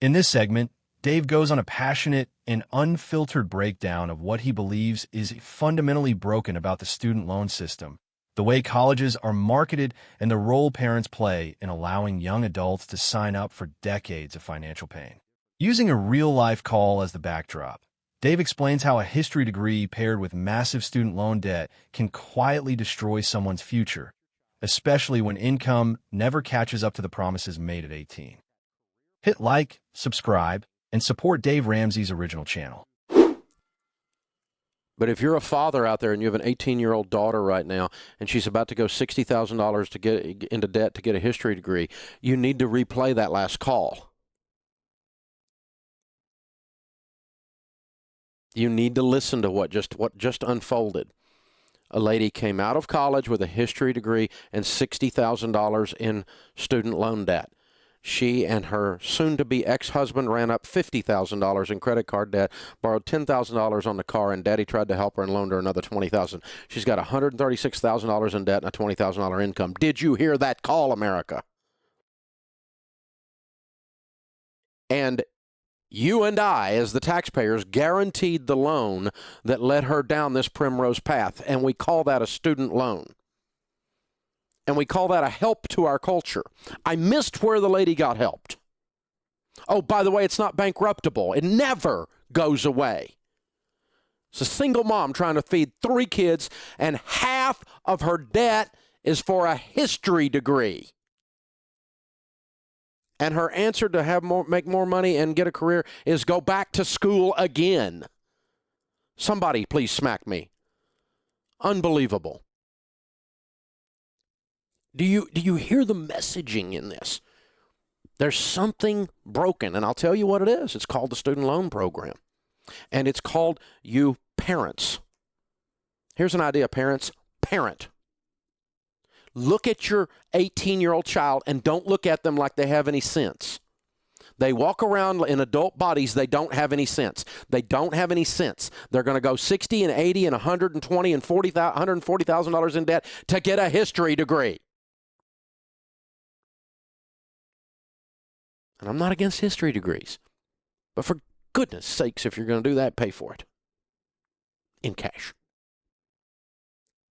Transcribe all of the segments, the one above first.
In this segment, Dave goes on a passionate and unfiltered breakdown of what he believes is fundamentally broken about the student loan system, the way colleges are marketed, and the role parents play in allowing young adults to sign up for decades of financial pain. Using a real-life call as the backdrop, Dave explains how a history degree paired with massive student loan debt can quietly destroy someone's future, especially when income never catches up to the promises made at 18. Hit like, subscribe, and support Dave Ramsey's original channel. But if you're a father out there and you have an 18-year-old daughter right now and she's about to go $60,000 to get into debt to get a history degree, you need to replay that last call. You need to listen to what just unfolded. A lady came out of college with a history degree and $60,000 in student loan debt. She and her soon-to-be ex-husband ran up $50,000 in credit card debt, borrowed $10,000 on the car, and Daddy tried to help her and loaned her another $20,000. She's got $136,000 in debt and a $20,000 income. Did you hear that call, America? And you and I, as the taxpayers, guaranteed the loan that led her down this primrose path, and we call that a student loan. And we call that a help to our culture. I missed where the lady got helped. Oh, by the way, it's not bankruptable. It never goes away. It's a single mom trying to feed 3 kids, and half of her debt is for a history degree. And her answer to make more money and get a career is go back to school again. Somebody please smack me. Unbelievable. Do you hear the messaging in this? There's something broken, and I'll tell you what it is. It's called the student loan program, and it's called you parents. Here's an idea, parents. Parent. Look at your 18-year-old child and don't look at them like they have any sense. They walk around in adult bodies. They don't have any sense. They don't have any sense. They're going to go 60 and 80 and 120 and $140,000 in debt to get a history degree. And I'm not against history degrees. But for goodness sakes, if you're going to do that, pay for it. In cash.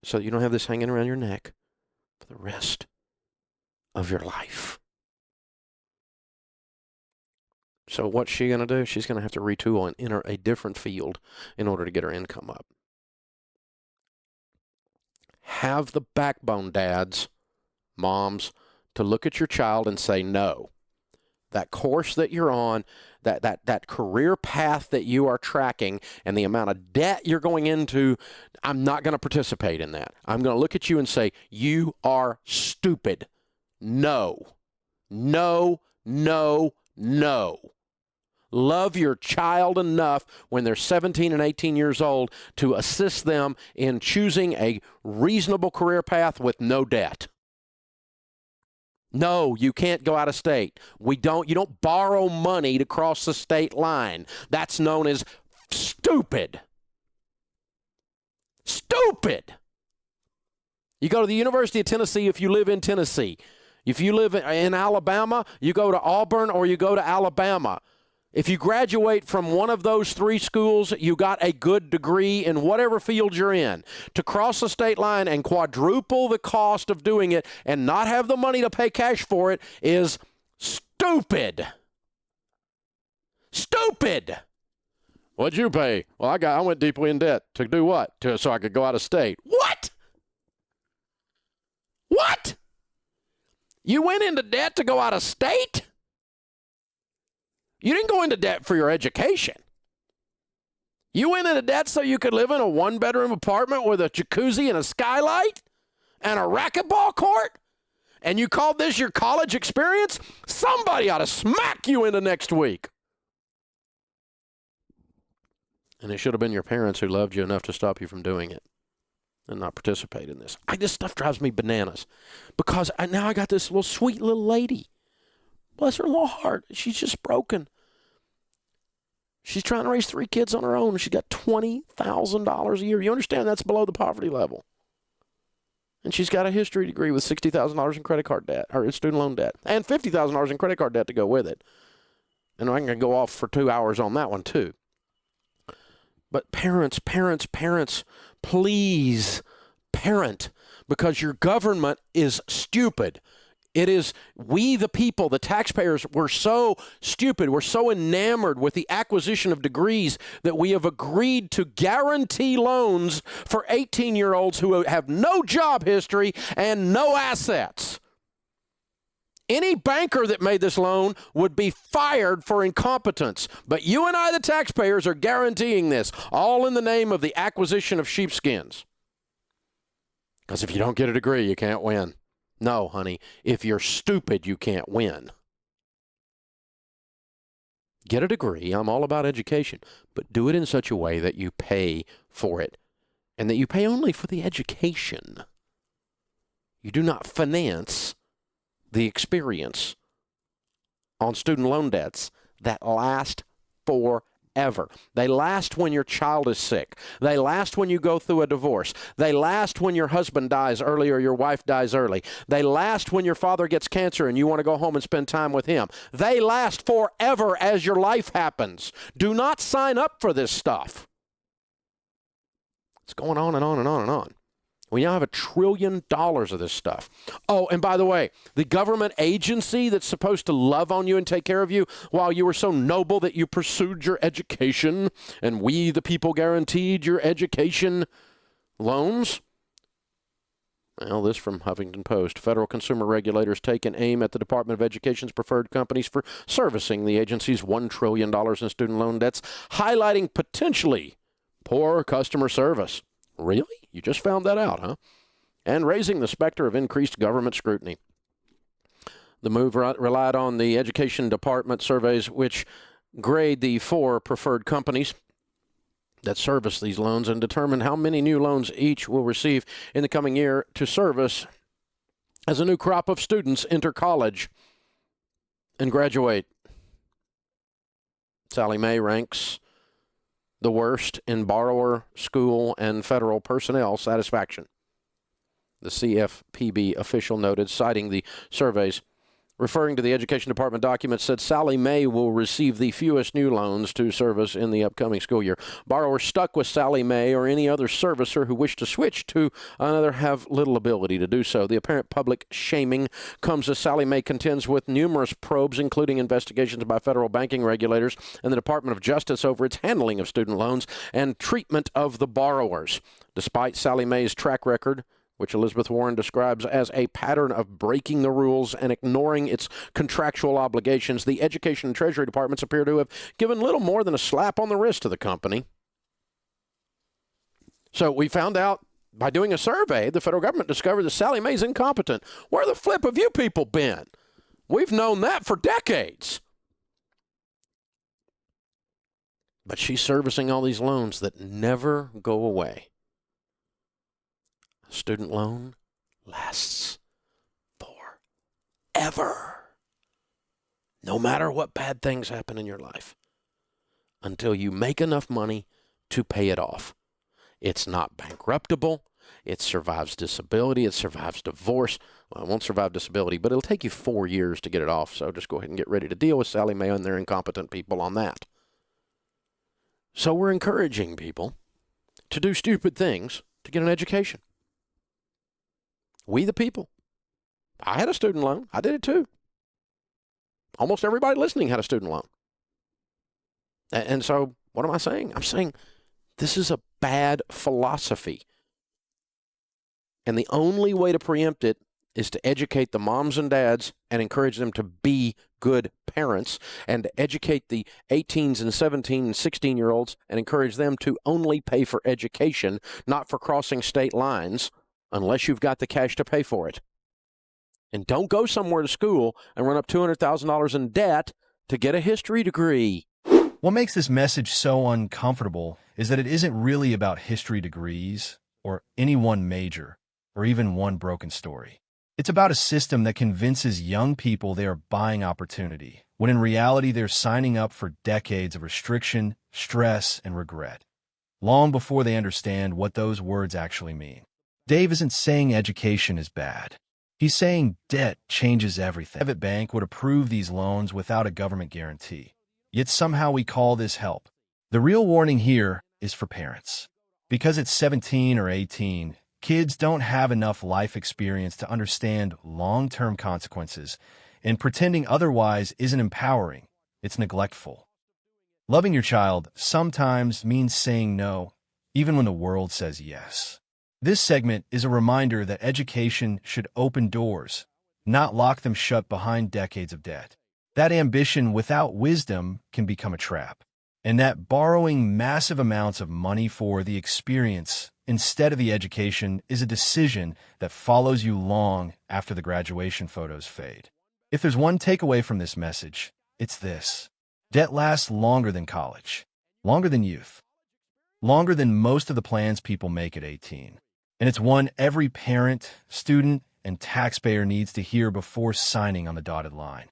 So you don't have this hanging around your neck for the rest of your life. So what's she going to do? She's going to have to retool and enter a different field in order to get her income up. Have the backbone, dads, moms, to look at your child and say no. That course that you're on, that career path that you are tracking, and the amount of debt you're going into, I'm not going to participate in that. I'm going to look at you and say, you are stupid. No. No, no, no. Love your child enough when they're 17 and 18 years old to assist them in choosing a reasonable career path with no debt. No, you can't go out of state. You don't borrow money to cross the state line. That's known as stupid. Stupid. You go to the University of Tennessee if you live in Tennessee. If you live in Alabama, you go to Auburn or you go to Alabama. If you graduate from one of those 3 schools, you got a good degree in whatever field you're in. To cross the state line and quadruple the cost of doing it and not have the money to pay cash for it is stupid. Stupid. What'd you pay? Well, I went deeply in debt. To do what? So I could go out of state. What? What? You went into debt to go out of state? You didn't go into debt for your education. You went into debt so you could live in a 1-bedroom apartment with a jacuzzi and a skylight and a racquetball court? And you called this your college experience? Somebody ought to smack you into next week. And it should have been your parents who loved you enough to stop you from doing it and not participate in this. This stuff drives me bananas because now I got this little sweet little lady. Bless her little heart. She's just broken. She's trying to raise 3 kids on her own. She's got $20,000 a year. You understand that's below the poverty level. And she's got a history degree with $60,000 in credit card debt, or student loan debt, and $50,000 in credit card debt to go with it. And I can go off for 2 hours on that one too. But parents, please parent, because your government is stupid. It is we, the people, the taxpayers, we're so stupid. We're so enamored with the acquisition of degrees that we have agreed to guarantee loans for 18-year-olds who have no job history and no assets. Any banker that made this loan would be fired for incompetence. But you and I, the taxpayers, are guaranteeing this, all in the name of the acquisition of sheepskins. Because if you don't get a degree, you can't win. No, honey, if you're stupid, you can't win. Get a degree. I'm all about education, but do it in such a way that you pay for it and that you pay only for the education. You do not finance the experience on student loan debts that last forever. They last when your child is sick. They last when you go through a divorce. They last when your husband dies early or your wife dies early. They last when your father gets cancer and you want to go home and spend time with him. They last forever as your life happens. Do not sign up for this stuff. It's going on and on and on and on. We now have $1 trillion of this stuff. Oh, and by the way, the government agency that's supposed to love on you and take care of you while you were so noble that you pursued your education and we, the people, guaranteed your education loans. Well, this from Huffington Post. Federal consumer regulators take an aim at the Department of Education's preferred companies for servicing the agency's $1 trillion in student loan debts, highlighting potentially poor customer service. Really? You just found that out, huh? And raising the specter of increased government scrutiny. The move relied on the Education Department surveys, which grade the 4 preferred companies that service these loans and determine how many new loans each will receive in the coming year to service as a new crop of students enter college and graduate. Sallie Mae ranks the worst in borrower, school, and federal personnel satisfaction. The CFPB official noted, citing the surveys. Referring to the Education Department document, said Sallie Mae will receive the fewest new loans to service in the upcoming school year. Borrowers stuck with Sallie Mae or any other servicer who wish to switch to another have little ability to do so. The apparent public shaming comes as Sallie Mae contends with numerous probes, including investigations by federal banking regulators and the Department of Justice over its handling of student loans and treatment of the borrowers. Despite Sallie Mae's track record, which Elizabeth Warren describes as a pattern of breaking the rules and ignoring its contractual obligations, the Education and Treasury Departments appear to have given little more than a slap on the wrist to the company. So we found out by doing a survey, the federal government discovered that Sallie Mae's incompetent. Where the flip have you people been? We've known that for decades. But she's servicing all these loans that never go away. Student loan lasts forever. No matter what bad things happen in your life, until you make enough money to pay it off. It's not bankruptable. It survives disability. It survives divorce. Well, it won't survive disability, but it'll take you 4 years to get it off. So just go ahead and get ready to deal with Sallie Mae and their incompetent people on that. So we're encouraging people to do stupid things to get an education. We the people. I had a student loan. I did it too. Almost everybody listening had a student loan. And so what am I saying? I'm saying this is a bad philosophy. And the only way to preempt it is to educate the moms and dads and encourage them to be good parents, and to educate the 18s and 17 and 16-year-olds and encourage them to only pay for education, not for crossing state lines, unless you've got the cash to pay for it. And don't go somewhere to school and run up $200,000 in debt to get a history degree. What makes this message so uncomfortable is that it isn't really about history degrees or any one major or even one broken story. It's about a system that convinces young people they are buying opportunity, when in reality they're signing up for decades of restriction, stress, and regret, long before they understand what those words actually mean. Dave isn't saying education is bad. He's saying debt changes everything. A private bank would approve these loans without a government guarantee. Yet somehow we call this help. The real warning here is for parents. Because it's 17 or 18, kids don't have enough life experience to understand long-term consequences, and pretending otherwise isn't empowering, it's neglectful. Loving your child sometimes means saying no, even when the world says yes. This segment is a reminder that education should open doors, not lock them shut behind decades of debt. That ambition without wisdom can become a trap, and that borrowing massive amounts of money for the experience instead of the education is a decision that follows you long after the graduation photos fade. If there's one takeaway from this message, it's this. Debt lasts longer than college, longer than youth, longer than most of the plans people make at 18. And it's one every parent, student, and taxpayer needs to hear before signing on the dotted line.